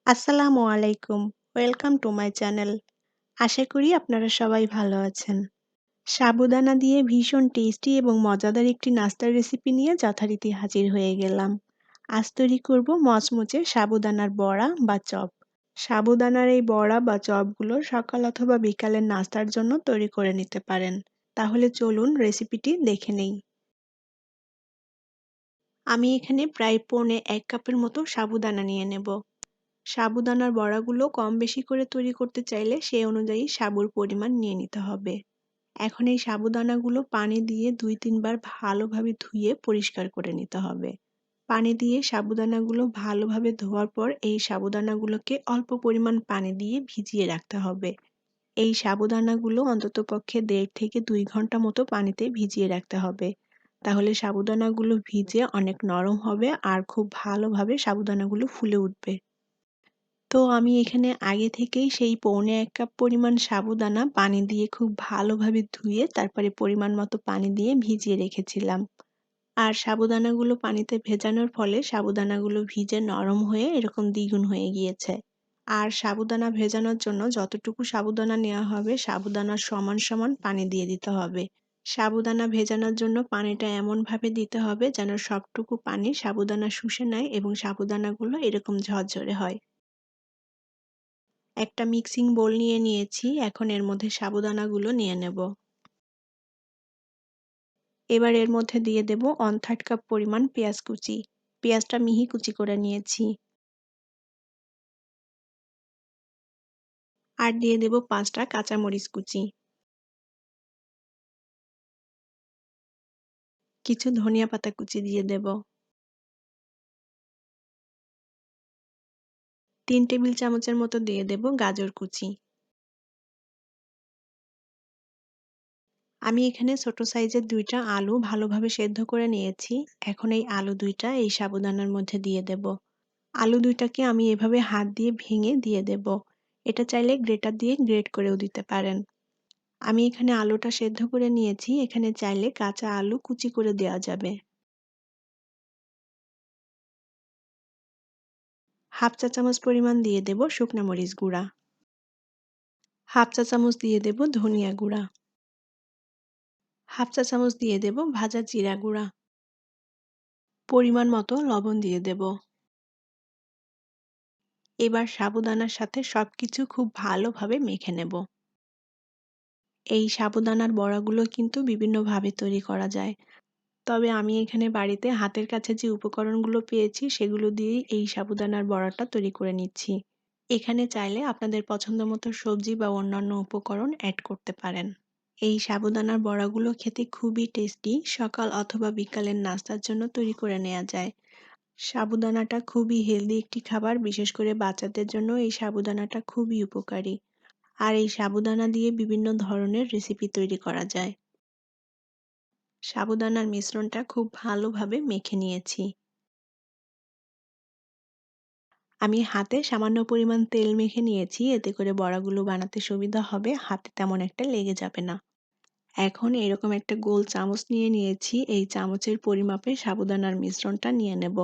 আসসালামু আলাইকুম। Welcome to my channel. আশা করি আপনারা সবাই ভালো আছেন। সাবুদানা দিয়ে ভীষণ টেস্টি এবং মজাদার একটি নাস্তার রেসিপি নিয়ে যথারীতি হাজির হয়ে গেলাম। আজ তৈরি করব মচমচে সাবুদানার বড়া বা চপ। সাবুদানার এই বড়া বা চপগুলো সকাল অথবা বিকালের নাস্তার জন্য তৈরি করে নিতে পারেন। তাহলে চলুন রেসিপিটি দেখে নেই। আমি এখানে প্রায় পৌনে ১ কাপের মতো সাবুদানা নিয়ে নেব। সাবুদানার বড়াগুলো কম বেশি করে তৈরি করতে চাইলে সেই অনুযায়ী সাবুর পরিমাণ নিয়ে নিতে হবে। এখন এই সাবুদানাগুলো পানি দিয়ে ২-৩ বার ভালোভাবে ধুয়ে পরিষ্কার করে নিতে হবে। পানি দিয়ে সাবুদানাগুলো ভালোভাবে ধোয়ার পর এই সাবুদানাগুলোকে অল্প পরিমাণ পানি দিয়ে ভিজিয়ে রাখতে হবে। এই সাবুদানাগুলো অন্ততপক্ষে ১.৫ থেকে ২ ঘন্টা মতো পানিতে ভিজিয়ে রাখতে হবে। তাহলে সাবুদানাগুলো ভিজে অনেক নরম হবে আর খুব ভালোভাবে সাবুদানাগুলো ফুলে উঠবে। তো আমি এখানে আগে থেকেই সেই পৌনে ১ কাপ পরিমাণ সাবুদানা পানি দিয়ে খুব ভালোভাবে ধুয়ে তারপরে পরিমাণ মতো পানি দিয়ে ভিজিয়ে রেখেছিলাম। আর সাবুদানাগুলো পানিতে ভেজানোর ফলে সাবুদানাগুলো ভিজে নরম হয়ে এরকম দ্বিগুণ হয়ে গিয়েছে। আর সাবুদানা ভেজানোর জন্য যতটুকু সাবুদানা নেওয়া হবে সাবুদানার সমান সমান পানি দিয়ে দিতে হবে। সাবুদানা ভেজানোর জন্য পানিটা এমনভাবে দিতে হবে যেন সবটুকু পানি সাবুদানা শুষে নেয় এবং সাবুদানাগুলো এরকম ঝরঝরে হয়। একটা মিক্সিং বোল নিয়ে নিয়েছি। এখন এর মধ্যে সাবুদানাগুলো নিয়ে নেব। এবার এর মধ্যে দিয়ে দেব 1/3 কাপ পরিমাণ পেঁয়াজ কুচি। পেঁয়াজটা মিহি কুচি করে নিয়েছি। আর দিয়ে দেব 5টা কাঁচামরিচ কুচি। কিছু ধনিয়া পাতা কুচি দিয়ে দেব। ৩ টেবিল চামচের মতো দিয়ে দেব গাজর কুচি। আমি এখানে ছোট সাইজের ২টা আলু ভালোভাবে সেদ্ধ করে নিয়েছি। এখন এই আলু ২টা এই সাবুদানার মধ্যে দিয়ে দেব। আলু ২টাকে আমি এভাবে হাত দিয়ে ভেঙে দিয়ে দেব। এটা চাইলে গ্রেটার দিয়ে গ্রেট করেও দিতে পারেন। আমি এখানে আলুটা সেদ্ধ করে নিয়েছি। এখানে চাইলে কাঁচা আলু কুচি করে দেওয়া যাবে। 1/2 চা চামচ পরিমাণ দিয়ে দেব শুকনা মরিচ গুঁড়া। 1/2 চা চামচ দিয়ে দেব ধনিয়া গুঁড়া। 1/2 চা চামচ দিয়ে দেব ভাজা জিরা গুঁড়া। পরিমাণ মতো লবণ দিয়ে দেব। এবার সাবুদানার সাথে সবকিছু খুব ভালোভাবে মেখে নেব। এই সাবুদানার বড়াগুলো কিন্তু বিভিন্নভাবে তৈরি করা যায়। তবে আমি এখানে বাড়িতে হাতের কাছে যে উপকরণগুলো পেয়েছি সেগুলো দিয়েই এই সাবুদানার বড়াটা তৈরি করে নিচ্ছি। এখানে চাইলে আপনাদের পছন্দমতো সবজি বা অন্যান্য উপকরণ অ্যাড করতে পারেন। এই সাবুদানার বড়াগুলো খেতে খুবই টেস্টি। সকাল অথবা বিকালের নাস্তার জন্য তৈরি করে নেওয়া যায়। সাবুদানাটা খুবই হেলদি একটি খাবার, বিশেষ করে বাচ্চাদের জন্য এই সাবুদানাটা খুবই উপকারী। আর এই সাবুদানা দিয়ে বিভিন্ন ধরনের রেসিপি তৈরি করা যায়। সাবুদানার মিশ্রণটা খুব ভালোভাবে মেখে নিয়েছি। আমি হাতে সামান্য পরিমাণ তেল মেখে নিয়েছি, এতে করে বড়াগুলো বানাতে সুবিধা হবে, হাতে তেমন একটা লেগে যাবে না। এখন এরকম একটা গোল চামচ নিয়ে নিয়েছি, এই চামচের পরিমাপে সাবুদানার মিশ্রণটা নিয়ে নেব।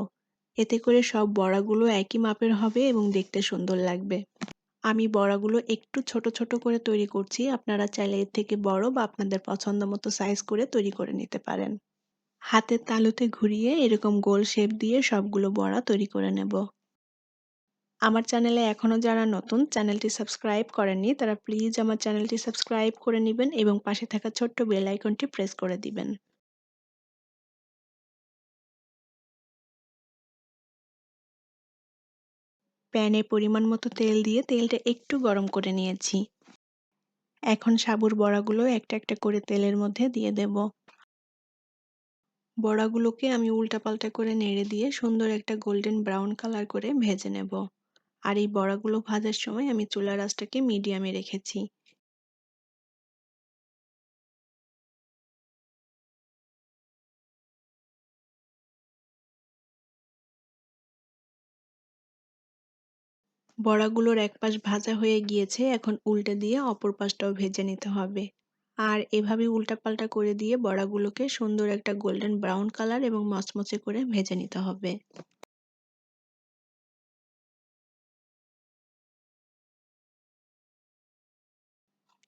এতে করে সব বড়াগুলো একই মাপের হবে এবং দেখতে সুন্দর লাগবে। আমি বড়াগুলো একটু ছোট ছোট করে তৈরি করছি, আপনারা চাইলে এর থেকে বড় বা আপনাদের পছন্দ মতো সাইজ করে তৈরি করে নিতে পারেন। হাতের তালুতে ঘুরিয়ে এরকম গোল শেপ দিয়ে সবগুলো বড়া তৈরি করে নেব। আমার চ্যানেলে এখনো যারা নতুন, চ্যানেলটি সাবস্ক্রাইব করেননি তারা প্লিজ আমার চ্যানেলটি সাবস্ক্রাইব করে নিবেন এবং পাশে থাকা ছোট্ট বেল আইকনটি প্রেস করে দিবেন। প্যানে পরিমাণ মতো তেল দিয়ে তেলটা একটু গরম করে নিয়েছি। এখন সাবুর বড়াগুলো একটা একটা করে তেলের মধ্যে দিয়ে দেব। বড়াগুলোকে আমি উল্টাপাল্টা করে নেড়ে দিয়ে সুন্দর একটা গোল্ডেন ব্রাউন কালার করে ভেজে নেব। আর এই বড়াগুলো ভাজার সময় আমি চুলার আঁচটাকে মিডিয়ামে রেখেছি। বড়াগুলোর এক পাশ ভাজা হয়ে গিয়েছে, এখন উল্টে দিয়ে অপর পাশটাও ভেজে নিতে হবে। আর এভাবে উল্টাপাল্টা করে দিয়ে বড়াগুলোকে সুন্দর একটা গোল্ডেন ব্রাউন কালার এবং মচমচে করে ভেজে নিতে হবে।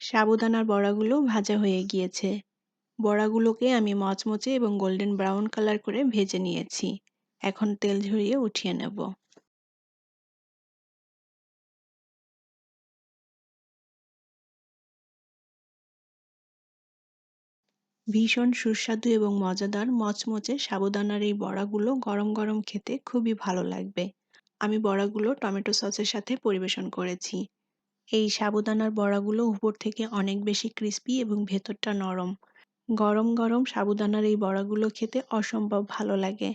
সাবুদানার বড়াগুলো ভাজা হয়ে গিয়েছে। বড়াগুলোকে আমি মচমচে এবং গোল্ডেন ব্রাউন কালার করে ভেজে নিয়েছি। এখন তেল ঝরিয়ে উঠিয়ে নেব। ভীষণ সুস্বাদু এবং মজাদার মচমচে সাবুদানার এই বড়াগুলো গরম গরম খেতে খুবই ভালো লাগবে। আমি বড়াগুলো টমেটো সসের সাথে পরিবেশন করেছি। এই সাবুদানার বড়াগুলো উপর থেকে অনেক বেশি ক্রিস্পি এবং ভেতরটা নরম। গরম গরম সাবুদানার এই বড়াগুলো খেতে অসম্ভব ভালো লাগে।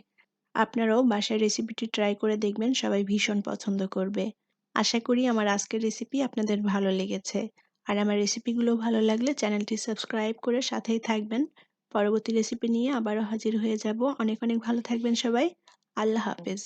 আপনারাও বাসায় রেসিপিটি ট্রাই করে দেখবেন, সবাই ভীষণ পছন্দ করবে। আশা করি আমার আজকের রেসিপি আপনাদের ভালো লেগেছে। আর আমার রেসিপিগুলো ভালো লাগলে চ্যানেলটি সাবস্ক্রাইব করে সাথেই থাকবেন। পরবর্তী রেসিপি নিয়ে আবারও হাজির হয়ে যাব। অনেক অনেক ভালো থাকবেন সবাই। আল্লাহ হাফেজ।